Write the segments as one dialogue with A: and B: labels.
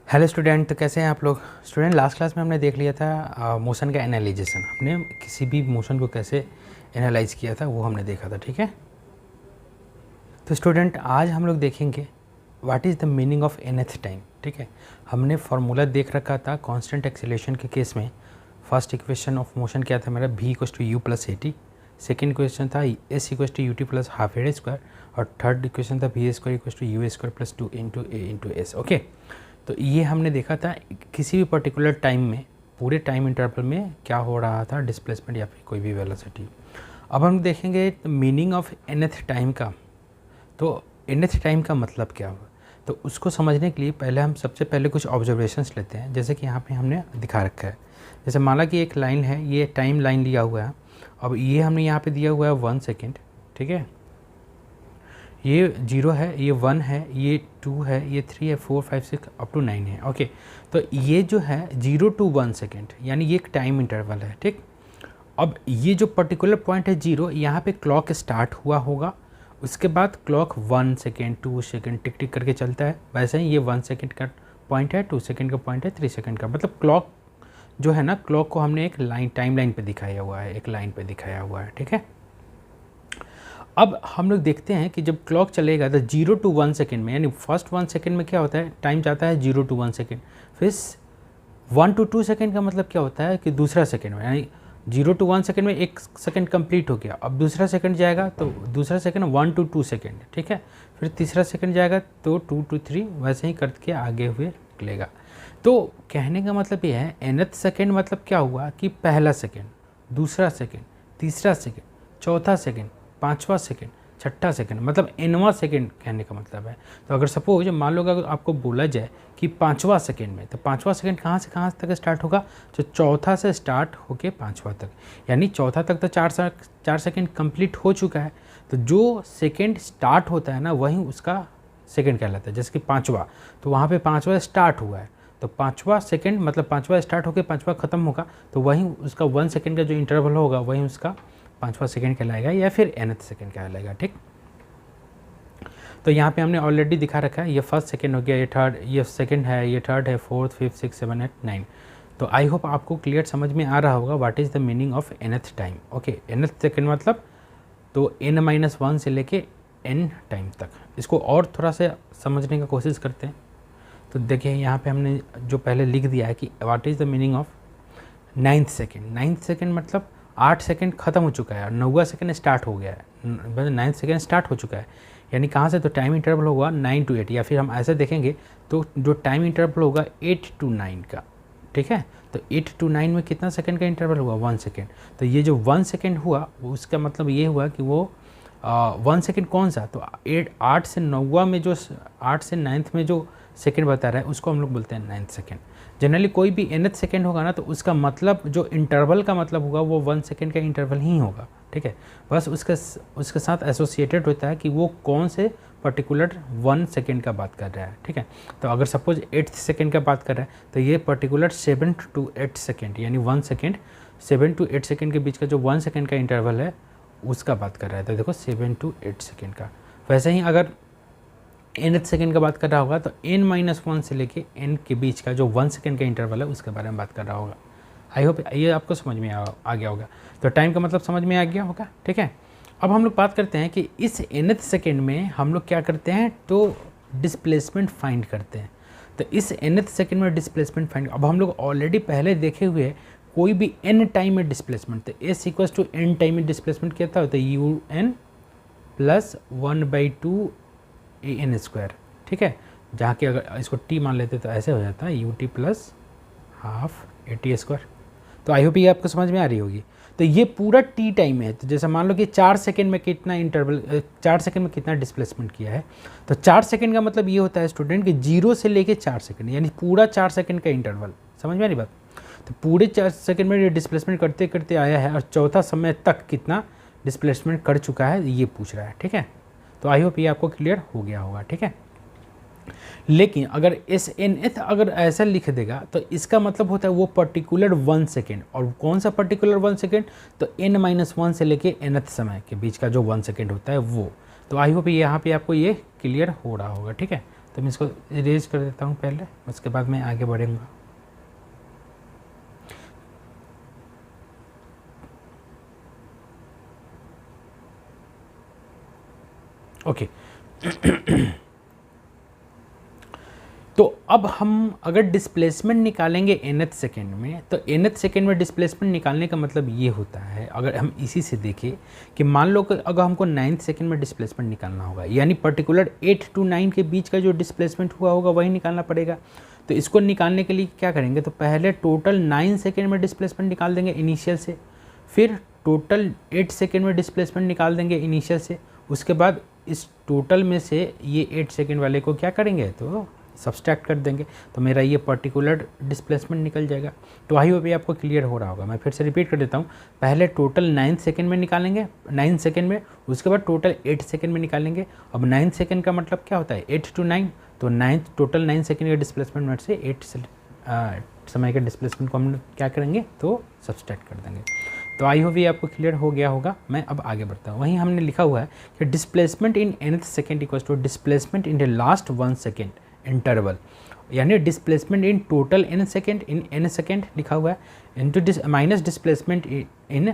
A: Hello student, तो कैसे हैं आप लोग। स्टूडेंट, लास्ट क्लास में हमने देख लिया था मोशन का एनालिजेशन। हमने किसी भी मोशन को कैसे एनालाइज किया था वो हमने देखा था, ठीक है। तो स्टूडेंट, आज हम लोग देखेंगे what is the meaning of nth time, ठीक है। हमने फार्मूला देख रखा था कांस्टेंट एक्सीलरेशन के केस में। फर्स्ट इक्वेशन ऑफ मोशन क्या था मेरा, v = u + at। Second equation था s = ut + half a square. और थर्ड इक्वेशन था v² = u² + 2 × a × s। Okay, तो ये हमने देखा था किसी भी पर्टिकुलर टाइम में, पूरे टाइम इंटरवल में क्या हो रहा था, डिस्प्लेसमेंट या फिर कोई भी वेलोसिटी। अब हम देखेंगे मीनिंग ऑफ nth टाइम का। तो nth टाइम का मतलब क्या हुआ, तो उसको समझने के लिए पहले हम सबसे पहले कुछ ऑब्जर्वेशंस लेते हैं। जैसे कि यहाँ पे हमने दिखा रखा है, जैसे माना कि एक लाइन है, ये टाइम लाइन लिया हुआ है। अब ये हमने यहाँ पे दिया हुआ है 1 सेकेंड, ठीक है। ये 0 है, ये 1 है, ये 2 है, ये 3 है, 4 5 6 अप टू 9 है। ओके, तो ये जो है 0 to 1 सेकेंड, यानी ये एक टाइम इंटरवल है, ठीक। अब ये जो पर्टिकुलर पॉइंट है 0, यहाँ पे क्लॉक स्टार्ट हुआ होगा, उसके बाद क्लॉक 1 सेकेंड 2 सेकेंड टिक टिक करके चलता है। वैसे ही ये 1 सेकेंड का पॉइंट है, 2 सेकेंड का पॉइंट है, 3 सेकेंड का। मतलब क्लॉक जो है ना, क्लॉक को हमने एक लाइन, टाइम लाइन पर दिखाया हुआ है, एक लाइन पर दिखाया हुआ है, ठीक है। अब हम लोग देखते हैं कि जब क्लॉक चलेगा तो 0 to 1 सेकेंड में, यानी फर्स्ट 1 सेकेंड में क्या होता है, टाइम जाता है 0 to 1 सेकेंड। फिर 1 to 2 सेकेंड का मतलब क्या होता है कि दूसरा सेकेंड में, यानी 0 to 1 सेकेंड में एक सेकेंड कंप्लीट हो गया। अब दूसरा सेकेंड जाएगा तो दूसरा सेकेंड 1 to 2 सेकेंड, ठीक है। फिर तीसरा सेकेंड जाएगा तो 2 to 3, वैसे ही करके आगे हुए निकलेगा। तो कहने का मतलब ये है, nth सेकेंड मतलब क्या हुआ कि पहला सेकेंड, दूसरा सेकेंड, तीसरा सेकेंड, चौथा सेकेंड, पाँचवा सेकेंड, छठा सेकेंड, मतलब nवां सेकेंड कहने का मतलब है। तो अगर सपोज मान लो अगर आपको बोला जाए कि पाँचवा सेकेंड में, तो पाँचवा सेकेंड कहाँ से कहाँ तक स्टार्ट होगा, तो चौथा से स्टार्ट होके पाँचवा तक, यानी चौथा तक तो 4 सेकेंड कंप्लीट हो चुका है। तो जो सेकेंड स्टार्ट होता है ना, वही उसका सेकेंड कहलाता है। जैसे कि पाँचवा, तो वहाँ पे पाँचवा स्टार्ट हुआ है, तो पाँचवा सेकेंड मतलब पाँचवा स्टार्ट होकर पाँचवा ख़त्म होगा, तो वही उसका 1 सेकेंड का जो इंटरवल होगा वही उसका पाँचवा सेकेंड कहलाएगा, या फिर nth सेकेंड कहलाएगा, ठीक। तो यहाँ पे हमने ऑलरेडी दिखा रखा है, ये फर्स्ट सेकेंड हो गया, ये थर्ड, ये सेकेंड है, ये थर्ड है, फोर्थ, फिफ्थ, 6, 7, 8, 9। तो आई होप आपको क्लियर समझ में आ रहा होगा what is the meaning of nth time. Okay, nth second मतलब तो n-1 से लेके n टाइम तक। इसको और थोड़ा सा समझने का कोशिश करते हैं। तो देखिए यहाँ पे हमने जो पहले लिख दिया है कि what is the meaning of 9th second. 9th second मतलब 8 सेकेंड ख़त्म हो चुका है और 9वां सेकेंड स्टार्ट हो गया है, मतलब 9th सेकेंड स्टार्ट हो चुका है। यानी कहाँ से, तो टाइम इंटरवल होगा 9 to 8, या फिर हम ऐसे देखेंगे तो जो टाइम इंटरवल होगा 8 to 9 का, ठीक है। तो 8 to 9 में कितना सेकेंड का इंटरवल हुआ, 1 सेकेंड। तो ये जो 1 सेकेंड हुआ उसका मतलब ये हुआ कि वो 1 सेकेंड कौन सा, तो 8 से 9वां में जो 8 से 9th में जो सेकेंड बता रहा है उसको हम लोग बोलते हैं 9th सेकेंड। जनरली कोई भी nth सेकेंड होगा ना, तो उसका मतलब जो इंटरवल का मतलब होगा वो 1 सेकेंड का इंटरवल ही होगा, ठीक है। बस उसके साथ एसोसिएटेड होता है कि वो कौन से पर्टिकुलर 1 सेकेंड का बात कर रहा है, ठीक है। तो अगर सपोज 8th सेकेंड का बात कर रहा है तो ये पर्टिकुलर 7 to 8 सेकेंड, यानी 1 सेकेंड 7 to 8 सेकेंड के बीच का जो 1 सेकेंड का इंटरवल है उसका बात कर रहा है। तो देखो 7 to 8 सेकेंड का। वैसे ही अगर nth सेकेंड का बात कर रहा होगा तो n-1 से लेके n के बीच का जो 1 सेकेंड का इंटरवल है उसके बारे में बात कर रहा होगा। आई होप ये आपको समझ में आ गया होगा। तो टाइम का मतलब समझ में आ गया होगा, ठीक है। अब हम लोग बात करते हैं कि इस nth सेकेंड में हम लोग क्या करते हैं, तो डिस्प्लेसमेंट फाइंड करते हैं। तो इस nth सेकेंड में डिस्प्लेसमेंट फाइंड, अब हम लोग ऑलरेडी पहले देखे हुए कोई भी n टाइम में डिस्प्लेसमेंट, तो s = n टाइम में डिस्प्लेसमेंट क्या होता है, un + 1/2 an², ठीक है। जहाँ कि अगर इसको t मान लेते तो ऐसे हो जाता है ut + हाफ at²। तो आई होप ये आपको समझ में आ रही होगी। तो ये पूरा t टाइम है। तो जैसे मान लो कि 4 सेकेंड में कितना इंटरवल, 4 सेकेंड में कितना डिस्प्लेसमेंट किया है, तो 4 सेकेंड का मतलब ये होता है स्टूडेंट कि 0 से लेके 4 सेकेंड, यानी पूरा 4 सेकेंड का इंटरवल। समझ में आ रही बात। तो पूरे 4 सेकेंड में डिस्प्लेसमेंट करते करते आया है और चौथा समय तक कितना डिस्प्लेसमेंट कर चुका है ये पूछ रहा है, ठीक है। तो आई होप ये आपको क्लियर हो गया होगा, ठीक है। लेकिन अगर nth अगर ऐसा लिख देगा तो इसका मतलब होता है वो पर्टिकुलर 1 सेकेंड। और कौन सा पर्टिकुलर 1 सेकेंड, तो n-1 से लेके nth समय के बीच का जो 1 सेकेंड होता है वो। तो आई होप यहाँ पे आपको ये क्लियर हो रहा होगा, ठीक है। तो तो मैं इसको इरेज कर देता हूँ पहले, उसके बाद मैं आगे बढ़ूँगा। ओके तो अब हम अगर डिस्प्लेसमेंट निकालेंगे nth सेकेंड में, तो nth सेकेंड में डिस्प्लेसमेंट निकालने का मतलब ये होता है, अगर हम इसी से देखें कि मान लो कि अगर हमको 9th सेकेंड में डिस्प्लेसमेंट निकालना होगा, यानी पर्टिकुलर 8 to 9 के बीच का जो डिस्प्लेसमेंट हुआ होगा वही निकालना पड़ेगा। तो इसको निकालने के लिए क्या करेंगे, तो पहले टोटल 9 सेकेंड में डिस्प्लेसमेंट निकाल देंगे इनिशियल से, फिर टोटल 8 सेकेंड में डिस्प्लेसमेंट निकाल देंगे इनिशियल से, उसके बाद इस टोटल में से ये 8 सेकेंड वाले को क्या करेंगे, तो सब्सट्रैक्ट कर देंगे, तो मेरा ये पर्टिकुलर डिस्प्लेसमेंट निकल जाएगा। तो आई होप ये आपको क्लियर हो रहा होगा। मैं फिर से रिपीट कर देता हूँ, पहले टोटल 9 सेकेंड में निकालेंगे 9 सेकेंड में, उसके बाद टोटल 8 सेकेंड में निकालेंगे। अब 9 सेकेंड का मतलब क्या होता है, 8 to 9, तो 9 टोटल 9 सेकेंड के डिस्प्लेसमेंट में से 8 समय के डिस्प्लेसमेंट को हम क्या करेंगे, तो सब्सट्रैक्ट कर देंगे। तो आई होप ये आपको क्लियर हो गया होगा। मैं अब आगे बढ़ता हूँ। वहीं हमने लिखा हुआ है कि displacement in nth second equals to displacement in the last 1 second interval, यानी displacement in total n second in n second लिखा हुआ है, into minus displacement in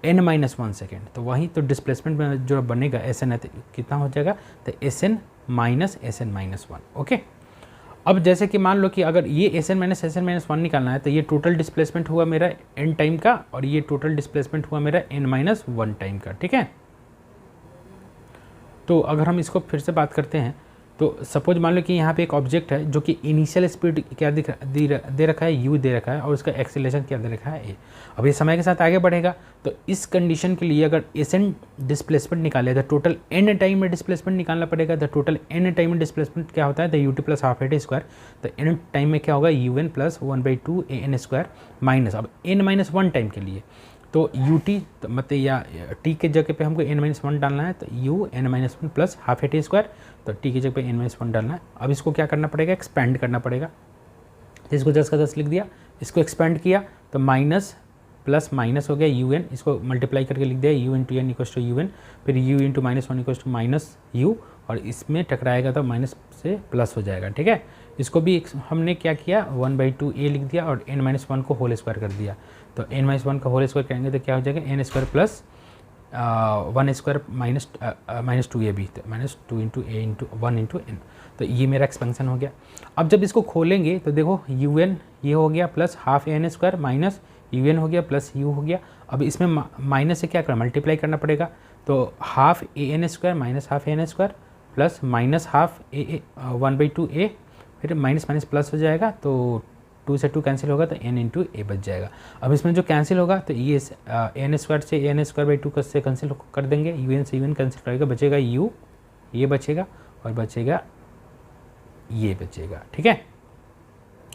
A: n-1 second. तो वहीं तो डिस्प्लेसमेंट में जो बनेगा Sn है, तो कितना हो जाएगा, तो Sn माइनस Sn-1। ओके, अब जैसे कि मान लो कि अगर ये Sn-Sn-1 निकालना है, तो ये टोटल डिस्प्लेसमेंट हुआ मेरा n टाइम का, और ये टोटल डिस्प्लेसमेंट हुआ मेरा n-1 टाइम का। ठीक है, तो अगर हम इसको फिर से बात करते हैं, तो सपोज मान लो कि यहाँ पे एक ऑब्जेक्ट है जो कि इनिशियल स्पीड क्या दे रखा है, u दे रखा है, और उसका एक्सीलरेशन क्या दे रखा है, a। अब ये समय के साथ आगे बढ़ेगा, तो इस कंडीशन के लिए अगर Sn डिस्प्लेसमेंट निकाले तो टोटल n टाइम में डिस्प्लेसमेंट निकालना पड़ेगा। तो टोटल n टाइम में डिस्प्लेसमेंट क्या होता है, तो ut plus half eight square. तो n टाइम में क्या होगा, un plus 1/2 an square minus, अब n-1 टाइम के लिए तो ut तो मतलब या t के जगह पे हमको n-1 डालना है, तो u n-1 plus half eight square, तो t की जगह पे n-1 डालना है। अब इसको क्या करना पड़ेगा, एक्सपेंड करना पड़ेगा। तो इसको 10 का 10 लिख दिया, इसको एक्सपेंड किया तो माइनस प्लस माइनस हो गया un, इसको मल्टीप्लाई करके लिख दिया u into n equals to un, फिर u into -1 equals to minus u, और इसमें टकराएगा तो माइनस से प्लस हो जाएगा। ठीक है, इसको भी हमने क्या किया, 1/2 a लिख दिया और n-1 को होल स्क्वायर कर दिया। तो n-1 का होल स्क्वायर करेंगे तो क्या हो जाएगा, n square plus 1 square minus 2ab, तो -2 into a into 1 into n। तो ये मेरा एक्सपेंशन हो गया। अब जब इसको खोलेंगे तो देखो un ये हो गया plus half an square minus un हो गया प्लस u हो गया। अब इसमें माइनस से क्या करना, मल्टीप्लाई करना पड़ेगा। तो half an square minus half an square plus minus half 1/2 a, फिर माइनस माइनस प्लस हो जाएगा, तो 2 से 2 कैंसिल होगा तो n इंटू ए बच जाएगा। अब इसमें जो कैंसिल होगा तो ये n स्क्वायर से n स्क्वायर बाई 2 से कैंसिल कर देंगे, un से un कैंसिल करेगा, बचेगा u, ये बचेगा और बचेगा ये बचेगा। ठीक है,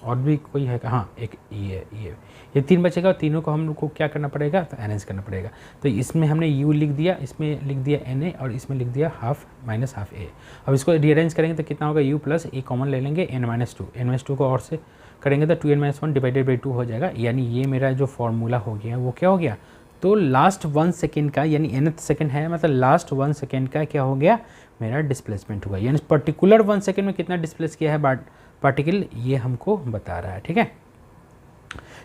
A: और भी कोई है, हाँ एक ये 3 बचेगा, और तीनों को हम लोग को क्या करना पड़ेगा, तो अरेंज करना पड़ेगा। तो इसमें हमने u लिख दिया, इसमें लिख दिया na, और इसमें लिख दिया हाफ माइनस हाफ a। अब इसको रीअरेंज करेंगे तो कितना होगा, u प्लस a कॉमन ले लेंगे, n-2 को और से करेंगे तो 2n-1 डिवाइडेड बाई 2 हो जाएगा। यानी ये मेरा जो फॉर्मूला हो गया वो क्या हो गया, तो लास्ट 1 सेकेंड का, यानी nth सेकेंड है, मतलब लास्ट 1 सेकेंड का क्या हो गया, मेरा डिस्प्लेसमेंट हुआ। यानी पर्टिकुलर 1 सेकेंड में कितना डिस्प्लेस किया है पार्टिकल, ये हमको बता रहा है। ठीक है,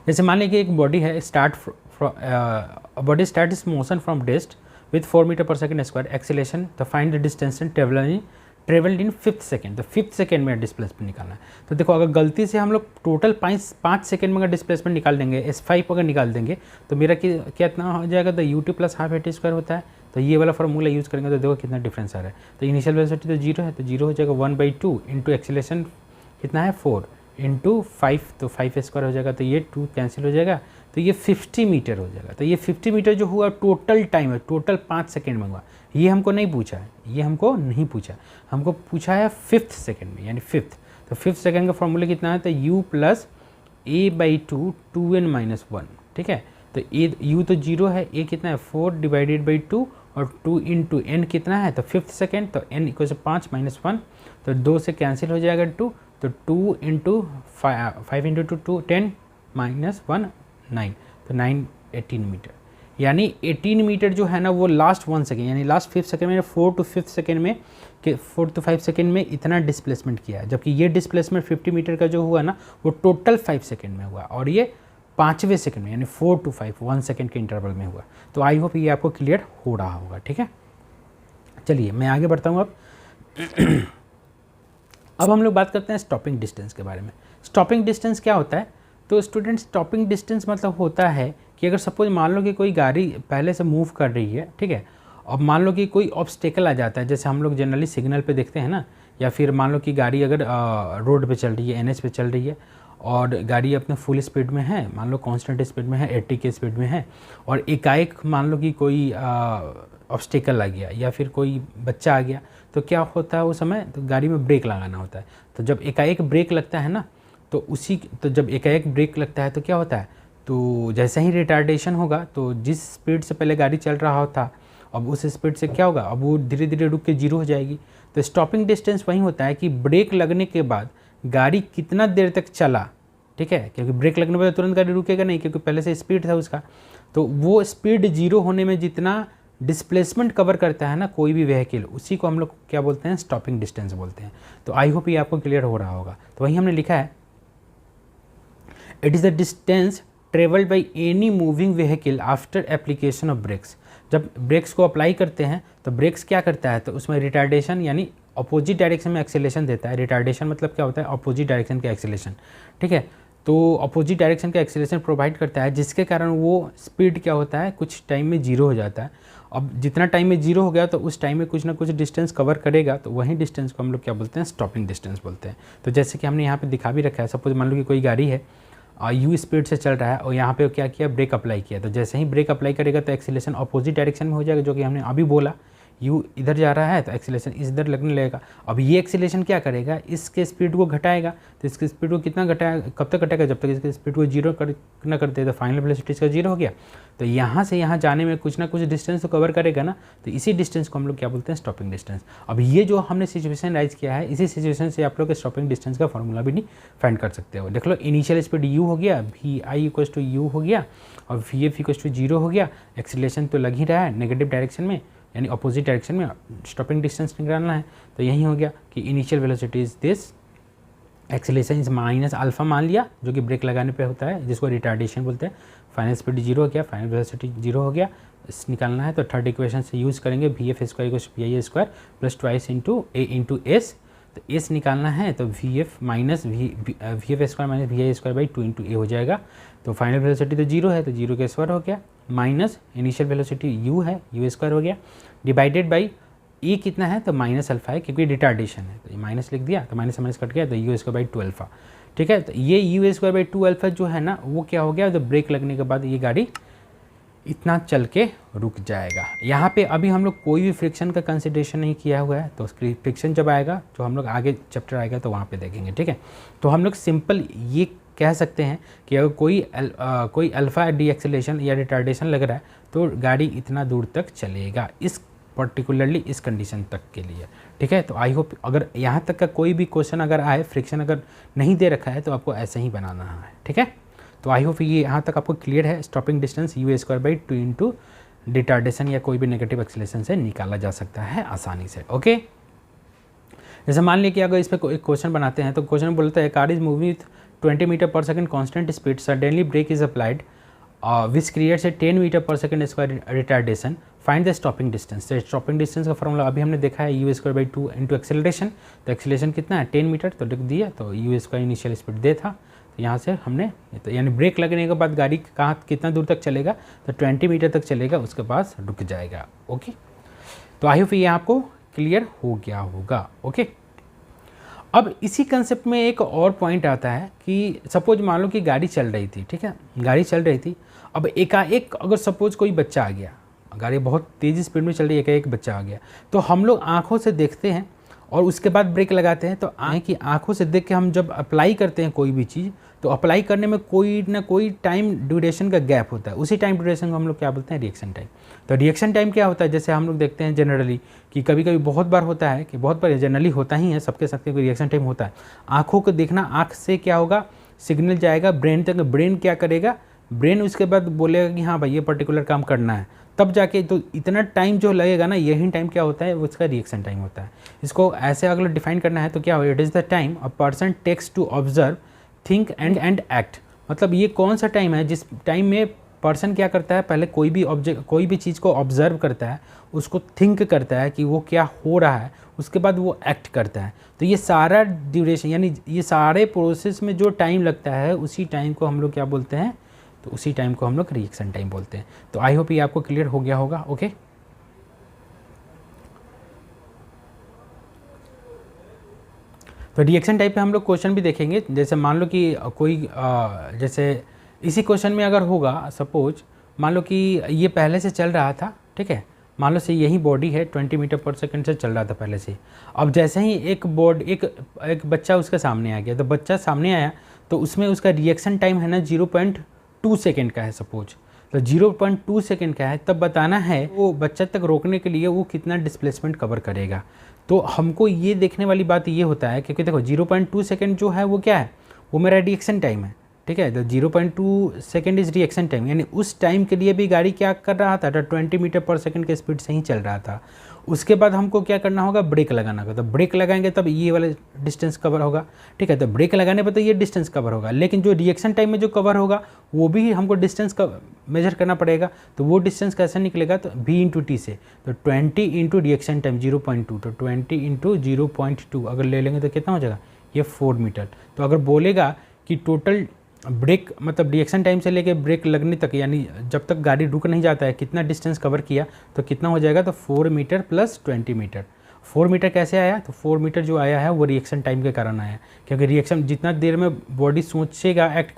A: जैसे मान लीजिए एक बॉडी है, body start is motion from rest with 4 metre per second square acceleration, तो find the distance travelled in 5th second. तो 5th सेकेंड में डिस्प्लेसमेंट निकालना है। तो देखो अगर गलती से हम लोग टोटल 5 सेकेंड में अगर डिस्प्लेसमेंट निकाल देंगे, S5 अगर निकाल देंगे, तो मेरा कितना हो जाएगा, तो ut plus half eight square होता है। तो ये वाला फॉर्मूला यूज़ करेंगे तो देखो कितना डिफरेंस आ रहा है। तो इनिशियल वेलोसिटी तो 0 है, तो 0 हो जाएगा 1/2 इंटू एक्सीलरेशन कितना है 4 इंटू 5, तो 5 स्क्वायर हो जाएगा, तो ये 2 कैंसिल हो जाएगा, तो ये 50 मीटर हो जाएगा। तो ये 50 मीटर जो हुआ टोटल टाइम है, टोटल 5 सेकेंड में हुआ। ये हमको नहीं पूछा है, ये हमको नहीं पूछा, हमको पूछा है 5th सेकेंड में, यानी 5th। तो 5th सेकेंड का फॉर्मूला कितना है, तो u प्लस a/2 2n-1। ठीक है, तो u तो 0 है, a कितना है 4 डिवाइडेड बाई 2, और 2 इंटू n कितना है, तो 5th सेकेंड, तो n इक्वल से 5 माइनस 1, तो 2 से कैंसिल हो जाएगा 2, तो 2 इंटू 5 इंटू 2 10 माइनस 1 9, तो 9 18 मीटर। यानी 18 मीटर जो है ना वो लास्ट 1 सेकेंड यानी लास्ट 5 सेकेंड में 4 to 5 सेकेंड में 4 to 5 सेकेंड में इतना डिस्प्लेसमेंट किया है, जबकि ये डिस्प्लेसमेंट 50 मीटर का जो हुआ ना वो टोटल 5 सेकेंड में हुआ और ये 5वें सेकेंड में यानी 4 to 5 1 सेकेंड के इंटरवल में हुआ। तो आई होप ये आपको क्लियर हो रहा होगा। ठीक है, चलिए मैं आगे बढ़ता हूँ। अब हम लोग बात करते हैं स्टॉपिंग डिस्टेंस के बारे में। स्टॉपिंग डिस्टेंस क्या होता है? तो स्टूडेंट स्टॉपिंग डिस्टेंस मतलब होता है कि अगर सपोज मान लो कि कोई गाड़ी पहले से मूव कर रही है, ठीक है, अब मान लो कि कोई ऑब्स्टेकल आ जाता है, जैसे हम लोग जनरली सिग्नल पे देखते हैं ना, या फिर मान लो कि गाड़ी अगर रोड पे चल रही है, NH पे चल रही है और गाड़ी अपने फुल स्पीड में है, मान लो कांस्टेंट स्पीड में है, 80 के स्पीड में है, और एकाएक मान लो कि कोई ऑब्स्टेकल आ गया या फिर कोई बच्चा आ गया, तो क्या होता है उस समय? तो गाड़ी में ब्रेक लगाना होता है। तो जब एकाएक ब्रेक लगता है ना, तो जब एकाएक ब्रेक लगता है तो क्या होता है? तो जैसे ही रिटार्डेशन होगा तो जिस स्पीड से पहले गाड़ी चल रहा था अब उस स्पीड से क्या होगा? अब वो धीरे धीरे रुक के जीरो हो जाएगी। तो स्टॉपिंग डिस्टेंस वही होता है कि ब्रेक लगने के बाद गाड़ी कितना देर तक चला, ठीक है, क्योंकि ब्रेक लगने पर तुरंत गाड़ी रुकेगा नहीं क्योंकि पहले से स्पीड था उसका। तो वो स्पीड जीरो होने में जितना डिस्प्लेसमेंट कवर करता है ना कोई भी व्हीकल, उसी को हम लोग क्या बोलते हैं? स्टॉपिंग डिस्टेंस बोलते हैं। तो आई होप ये आपको क्लियर हो रहा होगा। तो वही हमने लिखा है, it is the distance travelled by any moving vehicle after application of brakes. जब ब्रेक्स को अप्लाई करते हैं तो ब्रेक्स क्या करता है? तो उसमें रिटार्डेशन यानी अपोजिट डायरेक्शन में एक्सेलेरेशन देता है। रिटार्डेशन मतलब क्या होता है? अपोजिट डायरेक्शन का एक्सेलेरेशन, ठीक है। तो अपोजिट डायरेक्शन का एक्सेलेरेशन प्रोवाइड करता है, जिसके कारण वो स्पीड क्या होता है? कुछ टाइम में जीरो हो जाता है। अब जितना टाइम में जीरो हो गया तो उस टाइम में कुछ ना कुछ डिस्टेंस कवर करेगा, तो वही डिस्टेंस को हम लोग क्या बोलते हैं? स्टॉपिंग डिस्टेंस बोलते हैं। तो जैसे कि हमने यहाँ पे दिखा भी रखा है, सपोज मान लो कि कोई गाड़ी है यू स्पीड से चल रहा है और यहाँ पे क्या किया? ब्रेक अप्लाई किया। तो जैसे ही ब्रेक अप्लाई करेगा तो एक्सीलरेशन अपोजिट डायरेक्शन में हो जाएगा, जो कि हमने अभी बोला, यू इधर जा रहा है तो एक्सीलरेशन इधर लगने लगेगा। अब ये एक्सीलरेशन क्या करेगा? इसके स्पीड को घटाएगा। तो इसके स्पीड को कितना घटाएगा? कब तक घटाएगा? जब तक इसके स्पीड को जीरो ना कर दे। तो फाइनल वेलोसिटी इसका जीरो हो गया। तो यहाँ से यहाँ जाने में कुछ ना कुछ डिस्टेंस तो कवर करेगा ना, तो इसी डिस्टेंस को हम लोग क्या बोलते हैं? Stopping distance. अब ये जो हमने सिचुएशन राइज किया है, इसी सिचुएशन से आप लोग स्टॉपिंग डिस्टेंस का फॉर्मूला भी नहीं फाइंड कर सकते हो। देख लो, इनिशियल स्पीड u हो गया, vi = u हो गया और vf = 0 हो गया। एक्सीलरेशन तो लग ही रहा है नेगेटिव डायरेक्शन में यानी अपोजिट डायरेक्शन में, स्टॉपिंग डिस्टेंस निकालना है। तो यही हो गया कि initial velocity is this, acceleration is minus alpha मान लिया, जो कि ब्रेक लगाने पे होता है, जिसको रिटार्डेशन बोलते हैं। फाइनल स्पीड जीरो हो गया, फाइनल वेलोसिटी जीरो हो गया। इस निकालना है तो थर्ड इक्वेशन से यूज़ करेंगे, vf² = vi² + twice into a into S. तो एस निकालना है तो vf minus vf² - vi² / 2 into a हो जाएगा। तो फाइनल वेलोसिटी तो जीरो है तो जीरो के स्क्वायर हो गया, माइनस इनिशियल वेलोसिटी u है, u² हो गया, डिवाइडेड बाई e कितना है? तो माइनस अल्फा है क्योंकि रिटार्डेशन है, तो ये माइनस लिख दिया, तो माइनस माइनस कट गया, तो u² / 2 अल्फा, ठीक है। तो ये u² / 2 अल्फा जो है ना वो क्या हो गया? तो ब्रेक लगने के बाद ये गाड़ी इतना चल के रुक जाएगा। यहाँ पे अभी हम लोग कोई भी फ्रिक्शन का कंसिडरेशन नहीं किया हुआ है, तो फ्रिक्शन जब आएगा जो हम लोग आगे चैप्टर आएगा तो वहाँ पे देखेंगे, ठीक है। तो हम लोग सिंपल ये कह सकते हैं कि अगर कोई अल्फ़ा डी एक्सेलेरेशन या रिटार्डेशन लग रहा है तो गाड़ी इतना दूर तक चलेगा, इस पर्टिकुलरली इस कंडीशन तक के लिए, ठीक है। तो आई होप अगर यहाँ तक का कोई भी क्वेश्चन अगर आए, फ्रिक्शन अगर नहीं दे रखा है तो आपको ऐसे ही बनाना है, ठीक है। तो आई होप ये यहाँ तक आपको क्लियर है। Stopping distance u² / 2 into retardation या कोई भी नेगेटिव एक्सीलरेशन से निकाला जा सकता है आसानी से, ओके। जैसे मान लिया कि अगर इस पर एक क्वेश्चन बनाते हैं तो क्वेश्चन बोलता है car is moving with 20 metre per second constant speed, suddenly brake is applied which creates a 10 metre per second square retardation, find the stopping distance. तो स्टॉपिंग डिस्टेंस का फॉर्मूला अभी हमने देखा है, u² / 2 इंटू एक्सेलरेशन। तो acceleration कितना है? 10 metre, तो लिख दिया, तो u² इनिशियल स्पीड दे था, तो यहाँ से हमने तो यानी ब्रेक लगने के बाद गाड़ी कहाँ कितना दूर तक चलेगा? तो 20 मीटर तक चलेगा, उसके बाद रुक जाएगा, ओके। तो आई होप ये आपको क्लियर हो गया होगा, ओके। अब इसी कंसेप्ट में एक और पॉइंट आता है कि सपोज मान लो कि गाड़ी चल रही थी, ठीक है, गाड़ी चल रही थी, अब एकाएक अगर सपोज कोई बच्चा आ गया, गाड़ी बहुत तेज़ी स्पीड में चल रही है, एकाएक बच्चा आ गया, तो हम लोग आँखों से देखते हैं और उसके बाद ब्रेक लगाते हैं। तो की आंखों से देख के हम जब अप्लाई करते हैं कोई भी चीज़, तो अप्लाई करने में कोई ना कोई टाइम ड्यूरेशन का गैप होता है, उसी टाइम ड्यूरेशन को हम लोग क्या बोलते हैं? Reaction time. तो रिएक्शन टाइम क्या होता है? जैसे हम लोग देखते हैं जनरली कि कभी कभी बहुत बार होता है कि बहुत बार जनरली होता ही है, सबके साथ कोई रिएक्शन टाइम होता है। आँखों को देखना, आँख से क्या होगा? सिग्नल जाएगा ब्रेन तक, ब्रेन क्या करेगा? ब्रेन उसके बाद बोलेगा कि हाँ भाई ये पर्टिकुलर काम करना है, तब जाके तो इतना टाइम जो लगेगा ना, यही टाइम क्या होता है, वो उसका रिएक्शन टाइम होता है। इसको ऐसे अगर डिफाइन करना है तो क्या हो, it is the time a person takes to observe, think and act. मतलब ये कौन सा टाइम है जिस टाइम में पर्सन क्या करता है, पहले कोई भी चीज़ को ऑब्जर्व करता है, उसको थिंक करता है कि वो क्या हो रहा है, उसके बाद वो एक्ट करता है। तो ये सारा ड्यूरेशन, यानी ये सारे प्रोसेस में जो टाइम लगता है, उसी टाइम को हम लोग क्या बोलते हैं, तो उसी टाइम को हम लोग रिएक्शन टाइम बोलते हैं। तो आई होप ये आपको क्लियर हो गया होगा। ओके, तो रिएक्शन टाइप पे हम लोग क्वेश्चन भी देखेंगे। जैसे मान लो कि कोई जैसे इसी क्वेश्चन में अगर होगा, सपोज मान लो कि ये पहले से चल रहा था, ठीक है, मान लो से यही बॉडी है 20 मीटर पर सेकंड से चल रहा था पहले से। अब जैसे ही एक बच्चा उसके सामने आ गया, तो बच्चा सामने आया तो उसमें उसका रिएक्शन टाइम है ना 0.2 सेकेंड का है सपोज, तो 0.2 सेकेंड का है, तब बताना है वो बच्चा तक रोकने के लिए वो कितना डिस्प्लेसमेंट कवर करेगा। तो हमको ये देखने वाली बात ये होता है, क्योंकि देखो 0.2 सेकेंड जो है वो क्या है, वो मेरा रिएक्शन टाइम है, ठीक है। तो 0.2 सेकेंड इज रिएक्शन टाइम, यानी उस टाइम के लिए भी गाड़ी क्या कर रहा था, 20 मीटर पर सेकेंड के स्पीड से ही चल रहा था। उसके बाद हमको क्या करना होगा, ब्रेक लगाना होगा। तो ब्रेक लगाएंगे तब ये वाला डिस्टेंस कवर होगा, ठीक है। तो ब्रेक लगाने पर तो ये डिस्टेंस कवर होगा, लेकिन जो रिएक्शन टाइम में जो कवर होगा वो भी हमको डिस्टेंस का मेजर करना पड़ेगा। तो वो डिस्टेंस कैसे निकलेगा, तो V/T से, तो 20 इंटू रिएक्शन टाइम 0.2, तो 20 इंटू 0.2 अगर ले लेंगे तो कितना हो जाएगा, ये 4 मीटर। तो अगर बोलेगा कि टोटल ब्रेक मतलब रिएक्शन टाइम से लेके ब्रेक लगने तक, यानी जब तक गाड़ी रुक नहीं जाता है, कितना डिस्टेंस कवर किया, तो कितना हो जाएगा, तो 4 मीटर प्लस 20 मीटर। 4 मीटर कैसे आया, तो 4 मीटर जो आया है वो रिएक्शन टाइम के कारण आया, क्योंकि रिएक्शन जितना देर में बॉडी सोचेगा एक्ट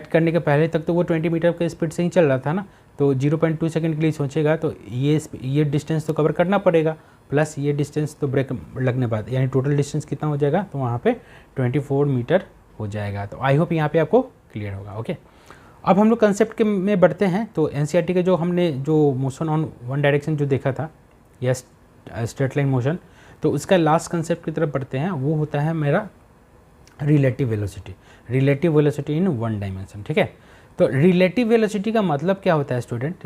A: करने के पहले तक तो वो 20 मीटर के स्पीड से ही चल रहा था ना। तो 0.2 सेकेंड के लिए सोचेगा तो ये डिस्टेंस तो कवर करना पड़ेगा, प्लस ये डिस्टेंस तो ब्रेक लगने बाद, यानी टोटल डिस्टेंस कितना हो जाएगा, तो वहाँ पे 24 मीटर हो जाएगा। तो आई होप यहाँ पे आपको क्लियर होगा। ओके, अब हम लोग कंसेप्ट में बढ़ते हैं। तो एनसीईआरटी के जो मोशन ऑन वन डायरेक्शन जो देखा था, या स्ट्रेट लाइन मोशन, तो उसका लास्ट कंसेप्ट की तरफ बढ़ते हैं। वो होता है मेरा relative velocity in one dimension, ठीक है। तो रिलेटिव वेलोसिटी का मतलब क्या होता है स्टूडेंट,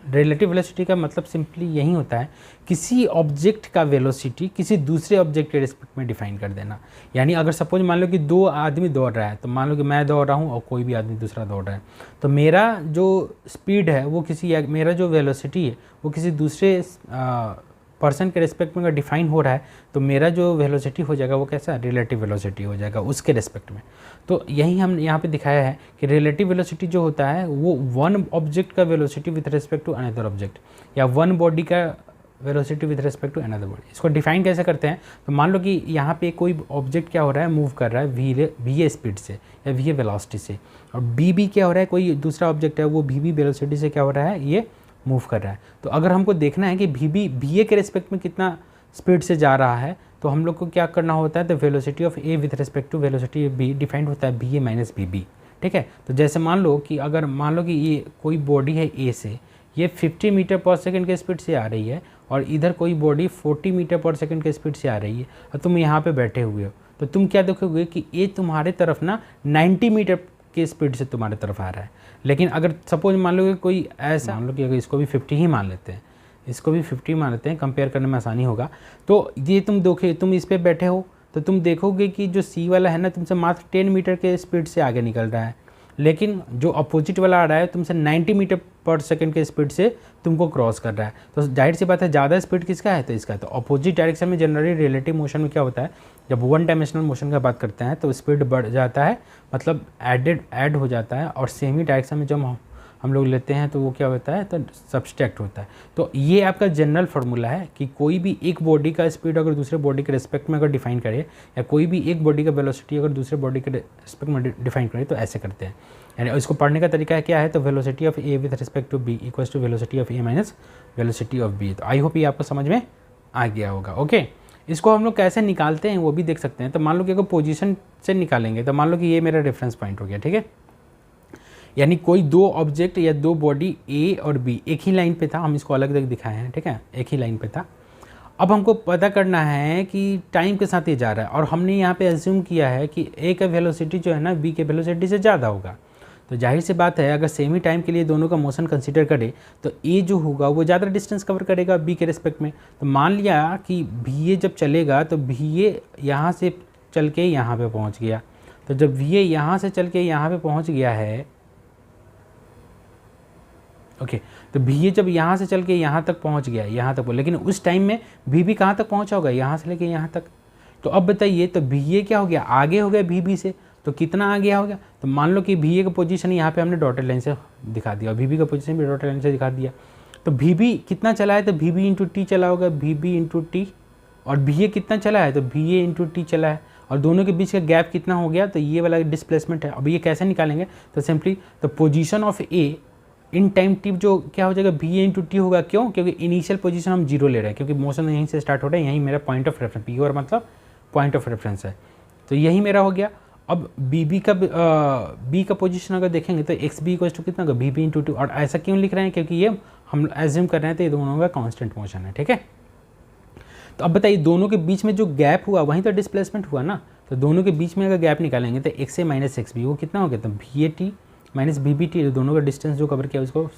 A: रिलेटिव वेलोसिटी का मतलब सिंपली यही होता है, किसी ऑब्जेक्ट का वेलोसिटी किसी दूसरे ऑब्जेक्ट के रिस्पेक्ट में डिफाइन कर देना। यानी अगर सपोज मान लो कि 2 आदमी दौड़ रहा है, तो मान लो कि मैं दौड़ रहा हूँ और कोई भी आदमी दूसरा दौड़ रहा है, तो मेरा जो स्पीड है वो मेरा जो वेलोसिटी है वो किसी दूसरे पर्सन के रिस्पेक्ट में अगर डिफाइन हो रहा है, तो मेरा जो वेलोसिटी हो जाएगा वो कैसा, रिलेटिव वेलोसिटी हो जाएगा उसके रिस्पेक्ट में। तो यही हम यहाँ पे दिखाया है कि रिलेटिव वेलोसिटी जो होता है वो वन ऑब्जेक्ट का velocity with respect to another object, या वन बॉडी का velocity with respect to another body. इसको डिफाइन कैसे करते हैं, तो मान लो कि यहाँ पे कोई ऑब्जेक्ट क्या हो रहा है, मूव कर रहा है वी स्पीड से या वी वेलोसिटी से, और बी क्या हो रहा है, कोई दूसरा ऑब्जेक्ट है वो वी वेलोसिटी से क्या हो रहा है, ये मूव कर रहा है। तो अगर हमको देखना है कि वी के रिस्पेक्ट में कितना स्पीड से जा रहा है, तो हम लोग को क्या करना होता है, तो velocity of A with respect to velocity of B defined होता है B A minus B B, ठीक है। तो जैसे मान लो कि ये कोई बॉडी है ए से, ये 50 मीटर पर सेकंड के स्पीड से आ रही है, और इधर कोई बॉडी 40 मीटर पर सेकंड के स्पीड से आ रही है, और तुम यहाँ पे बैठे हुए हो, तो तुम क्या देखोगे कि ये तुम्हारे तरफ ना 90 मीटर के स्पीड से तुम्हारे तरफ आ रहा है। लेकिन अगर सपोज मान लो कि कोई ऐसा, मान लो कि अगर इसको भी 50 ही मान लेते हैं, इसको भी 50 मान लेते हैं, कंपेयर करने में आसानी होगा। तो ये तुम इस पर बैठे हो, तो तुम देखोगे कि जो सी वाला है ना तुमसे मात्र 10 मीटर के स्पीड से आगे निकल रहा है, लेकिन जो अपोजिट वाला आ रहा है तुमसे 90 मीटर पर सेकंड के स्पीड से तुमको क्रॉस कर रहा है। तो जाहिर सी बात है ज़्यादा स्पीड किसका है, तो इसका है। तो अपोजिट डायरेक्शन में जनरली रिलेटिव मोशन में क्या होता है, जब वन डायमेंशनल मोशन का बात करते हैं तो स्पीड बढ़ जाता है, मतलब ऐड हो जाता है, और सेम ही डायरेक्शन में जब हम लोग लेते हैं तो वो क्या होता है, तो सब्सट्रैक्ट होता है। तो ये आपका जनरल फार्मूला है कि कोई भी एक बॉडी का स्पीड अगर दूसरे बॉडी के रिस्पेक्ट में अगर डिफाइन करे, या कोई भी एक बॉडी का वेलोसिटी अगर दूसरे बॉडी के रिस्पेक्ट में डिफाइन करे, तो ऐसे करते हैं। यानी इसको पढ़ने का तरीका क्या है, तो velocity of A with respect to B equals to velocity of A minus velocity of B. तो आई होप ये आपको समझ में आ गया होगा। ओके, इसको हम लोग कैसे निकालते हैं वो भी देख सकते हैं। तो मान लो कि अगर पोजीशन से निकालेंगे, तो मान लो कि ये मेरा रेफरेंस पॉइंट हो गया, ठीक है। यानी कोई 2 ऑब्जेक्ट या 2 बॉडी ए और बी एक ही लाइन पे था, हम इसको अलग अलग दिखाए हैं, ठीक है, एक ही लाइन पे था। अब हमको पता करना है कि टाइम के साथ ये जा रहा है, और हमने यहाँ पे एज्यूम किया है कि ए का वेलोसिटी जो है ना बी के वेलोसिटी से ज़्यादा होगा। तो जाहिर सी बात है अगर सेम ही टाइम के लिए दोनों का मोशन कंसीडर करें तो ए जो होगा वो ज़्यादा डिस्टेंस कवर करेगा बी के रिस्पेक्ट में। तो मान लिया कि भी ए जब चलेगा तो भी ए यहाँ से चल के यहाँ पे पहुँच गया। तो जब भी ए यहाँ से चल के यहाँ पे पहुँच गया है, ओके, तो भी ए जब यहाँ से चल के यहाँ तक पहुँच गया, यहाँ तक, लेकिन उस टाइम में भी कहाँ तक पहुँचा होगा, यहाँ से लेके यहाँ तक। तो अब बताइए, तो भी ए क्या हो गया, आगे हो गया भी से। तो कितना आगे हो गया, तो मान लो कि भी ए का पोजीशन यहाँ पे हमने डॉटेड लाइन से दिखा दिया और भी का पोजीशन भी डॉटेड लाइन से दिखा दिया। तो भी कितना चला है, तो भी इंटू टी चला होगा, भी इंटू टी। और भी ए कितना चला है, तो भी ए इंटू टी चला है। और दोनों के बीच का गैप कितना हो गया, तो ये वाला डिस्प्लेसमेंट है। अब ये कैसे निकालेंगे, तो सिंपली तो position of A in time T जो क्या हो जाएगा, भी ए इंटू टी होगा। क्यों, क्योंकि इनिशियल पोजीशन हम जीरो ले रहे हैं, क्योंकि मोशन यहीं से स्टार्ट हो रहा है, यहीं मेरा पॉइंट ऑफ रेफरेंस, पी और मतलब पॉइंट ऑफ रेफरेंस है। तो यही मेरा हो गया। अब बी का पोजीशन अगर देखेंगे तो एक्स बी इक्वल टू कितना होगा, बी इंटू टू। और ऐसा क्यों लिख रहे हैं, क्योंकि ये हम एज्यूम कर रहे हैं तो ये दोनों का कांस्टेंट मोशन है, ठीक है। तो अब बताइए दोनों के बीच में जो गैप हुआ वहीं तो डिस्प्लेसमेंट हुआ ना। तो दोनों के बीच में अगर गैप निकालेंगे तो X A minus X B वो कितना हो गया, तो भी A T minus B B T, दोनों का डिस्टेंस जो कवर किया उसको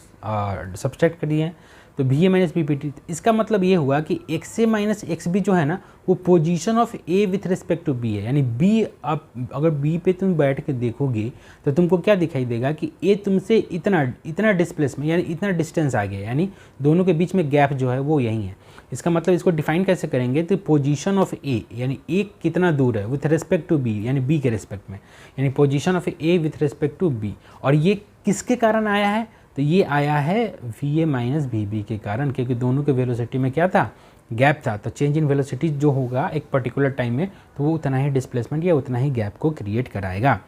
A: सब्सट्रैक्ट कर दिए हैं। तो भी A minus B B T, इसका मतलब ये हुआ कि X A minus X B जो है ना वो position of A with respect to B है। यानी बी, आप अगर बी पे तुम बैठ के देखोगे तो तुमको क्या दिखाई देगा कि ए तुमसे इतना डिस्प्लेसमेंट यानी इतना डिस्टेंस आ गया, यानी दोनों के बीच में गैप जो है वो यही है। इसका मतलब इसको डिफाइन कैसे करेंगे, तो पोजीशन ऑफ ए यानी ए कितना दूर है विथ रिस्पेक्ट टू बी, यानी बी के रिस्पेक्ट में, यानी position of A with respect to B. और ये किसके कारण आया है, तो ये आया है V A minus B B के कारण, क्योंकि दोनों के वेलोसिटी में क्या था, गैप था। तो चेंज इन वेलोसिटी जो होगा एक पर्टिकुलर टाइम में तो वो उतना ही डिस्प्लेसमेंट या उतना ही गैप को क्रिएट कराएगा।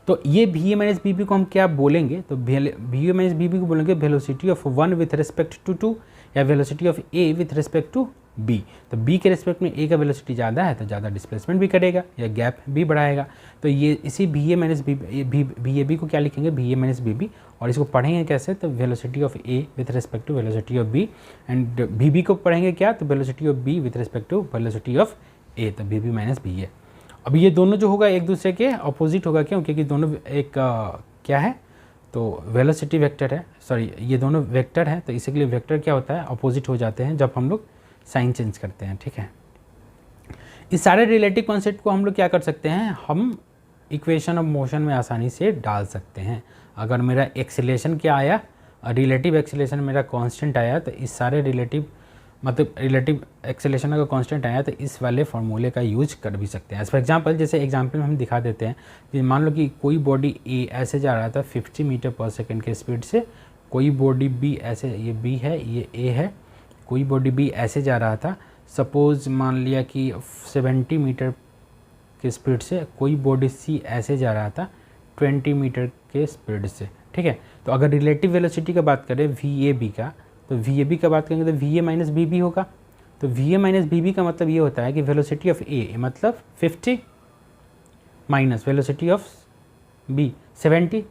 A: तो ये V A minus B B को हम क्या बोलेंगे, तो V A minus B B को बोलेंगे velocity of one with respect to two, या velocity of A with respect to B. तो बी के रिस्पेक्ट में ए का वेलोसिटी ज़्यादा है तो ज़्यादा डिस्प्लेसमेंट भी करेगा या गैप भी बढ़ाएगा। तो ये इसी B A minus B A B को क्या लिखेंगे, B A minus B B. और इसको पढ़ेंगे कैसे, तो velocity of A with respect to velocity of B, and B B को पढ़ेंगे क्या, तो velocity of B with respect to velocity of A, तो B B minus B A. अब ये दोनों जो होगा एक दूसरे के अपोजिट होगा, क्यों, क्योंकि दोनों एक क्या है, तो वेलोसिटी वेक्टर है, सॉरी ये दोनों वेक्टर हैं, तो इसीलिए वेक्टर क्या होता है, अपोजिट हो जाते हैं जब हम लोग साइन चेंज करते हैं, ठीक है। इस सारे रिलेटिव कॉन्सेप्ट को हम लोग क्या कर सकते हैं, हम इक्वेशन ऑफ मोशन में आसानी से डाल सकते हैं। अगर मेरा एक्सेलेरेशन क्या आया, रिलेटिव एक्सेलेरेशन मेरा कांस्टेंट आया, तो इस सारे रिलेटिव एक्सेलेरेशन का कांस्टेंट आया तो इस वाले फार्मूले का यूज कर भी सकते हैं। एज फॉर एग्जांपल, जैसे एग्जांपल में हम दिखा देते हैं कि मान लो कि कोई बॉडी ए ऐसे जा रहा था 50 मीटर पर सेकंड के स्पीड से, कोई बॉडी बी ऐसे, ये बी है ये ए है, कोई बॉडी बी ऐसे जा रहा था, सपोज़ मान लिया कि 70 मीटर के स्पीड से, कोई बॉडी सी ऐसे जा रहा था 20 मीटर के स्पीड से, ठीक है। तो अगर रिलेटिव वेलोसिटी का बात करें वी ए बी का, तो वी ए बी का बात करेंगे तो V A minus B B होगा। तो V A minus B B का मतलब ये होता है कि वेलोसिटी ऑफ ए मतलब 50 माइनस वेलोसिटी ऑफ बी 70,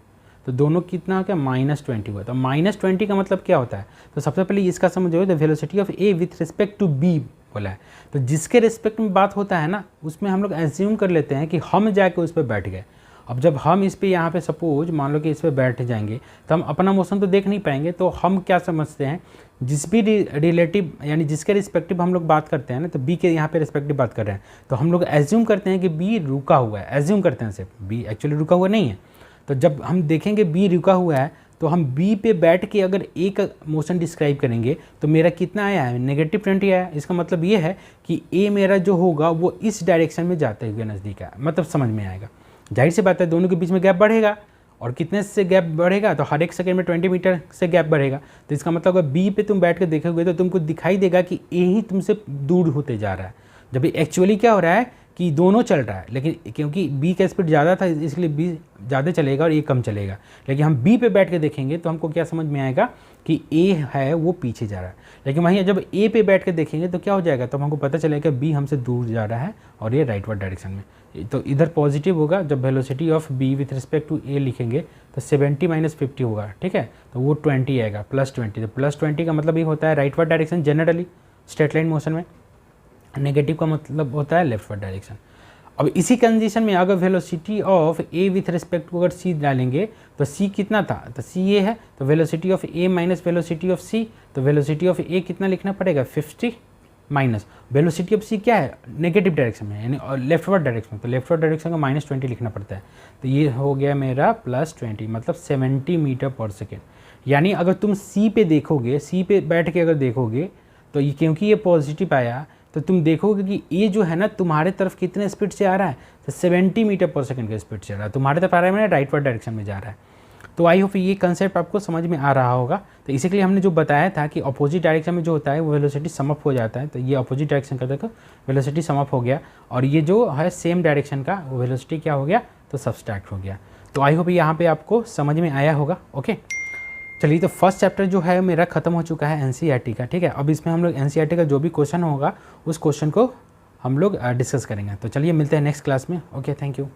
A: तो दोनों कितना हो गया, -20 हुआ। तो -20 का मतलब क्या होता है, तो सबसे पहले इसका समझो, तो velocity of A with respect to B बोला है, तो जिसके रिस्पेक्ट में बात होता है ना उसमें हम लोग एज्यूम कर लेते हैं कि हम जाके उस पर बैठ गए। अब जब हम इस पे यहाँ पे सपोज मान लो कि इस पर बैठ जाएंगे तो हम अपना मोशन तो देख नहीं पाएंगे, तो हम क्या समझते हैं, जिस भी रिलेटिव यानी जिसके रिस्पेक्टिव हम लोग बात करते हैं ना, तो बी के यहाँ पे रिस्पेक्टिव बात कर रहे हैं, तो हम लोग एज्यूम करते हैं कि बी रुका हुआ है, एज्यूम करते हैं सिर्फ, बी एक्चुअली रुका हुआ नहीं है। तो जब हम देखेंगे बी रुका हुआ है तो हम बी पे बैठ के अगर ए का मोशन डिस्क्राइब करेंगे तो मेरा कितना आया है, -20 आया। इसका मतलब ये है कि ए मेरा जो होगा वो इस डायरेक्शन में जाते हुए नज़दीक है, मतलब समझ में आएगा। जाहिर सी बात है दोनों के बीच में गैप बढ़ेगा, और कितने से गैप बढ़ेगा, तो हर एक सेकंड में 20 मीटर से गैप बढ़ेगा। तो इसका मतलब अगर बी पे तुम बैठ के देखोगे तो तुमको दिखाई देगा कि ए ही तुमसे दूर होते जा रहा है, जब एक्चुअली क्या हो रहा है कि दोनों चल रहा है, लेकिन क्योंकि बी का स्पीड ज़्यादा था इसलिए बी ज़्यादा चलेगा और ए कम चलेगा। लेकिन हम बी पे बैठ के देखेंगे तो हमको क्या समझ में आएगा कि ए है वो पीछे जा रहा है, लेकिन वहीं जब ए पे बैठ के देखेंगे तो क्या हो जाएगा, तो हमको पता चलेगा कि बी हमसे दूर जा रहा है और ये राइटवर्ड डायरेक्शन में। तो इधर पॉजिटिव होगा, जब velocity of B with respect to A लिखेंगे तो 70 - 50 होगा, ठीक है। तो वो 20 आएगा, +20। तो +20 का मतलब ये होता है rightward direction generally straight line motion में। नेगेटिव का मतलब होता है लेफ्टवर्ड डायरेक्शन। अब इसी कंडीशन में अगर velocity of A with respect to अगर सी डालेंगे तो सी कितना था, तो सी ये है, तो velocity of A minus velocity of C, तो वेलोसिटी ऑफ ए कितना लिखना पड़ेगा 50 माइनस वेलोसिटी ऑफ सी क्या है नेगेटिव डायरेक्शन में यानी लेफ्टवर्ड डायरेक्शन, तो लेफ्टवर्ड डायरेक्शन का -20 लिखना पड़ता है। तो ये हो गया मेरा +20 मतलब 70 मीटर पर सेकेंड। यानी अगर तुम सी पे देखोगे, सी पे बैठ के अगर देखोगे तो ये क्योंकि ये पॉजिटिव आया तो तुम देखोगे कि ये जो है ना तुम्हारे तरफ कितने स्पीड से आ रहा है, तो 70 मीटर पर सेकंड के स्पीड से आ रहा है, तुम्हारे तरफ आ रहा है मैंने राइटवर्ड डायरेक्शन में जा रहा है। तो आई होप ये कंसेप्ट आपको समझ में आ रहा होगा। तो इसी के लिए हमने जो बताया था कि अपोजिट डायरेक्शन में जो होता है वो वेलोसिटी सम अप हो जाता है, तो ये अपोजिट डायरेक्शन का देखो वेलोसिटी सम अप हो गया, और ये जो है सेम डायरेक्शन का वो वेलोसिटी क्या हो गया, तो सब्सट्रैक्ट हो गया। तो आई होप यहाँ पे आपको समझ में आया होगा। ओके चलिए, तो फर्स्ट चैप्टर जो है मेरा खत्म हो चुका है एनसीईआरटी का, ठीक है। अब इसमें हम लोग एनसीईआरटी का जो भी क्वेश्चन होगा उस क्वेश्चन को हम लोग डिस्कस करेंगे। तो चलिए मिलते हैं नेक्स्ट क्लास में। Okay thank you.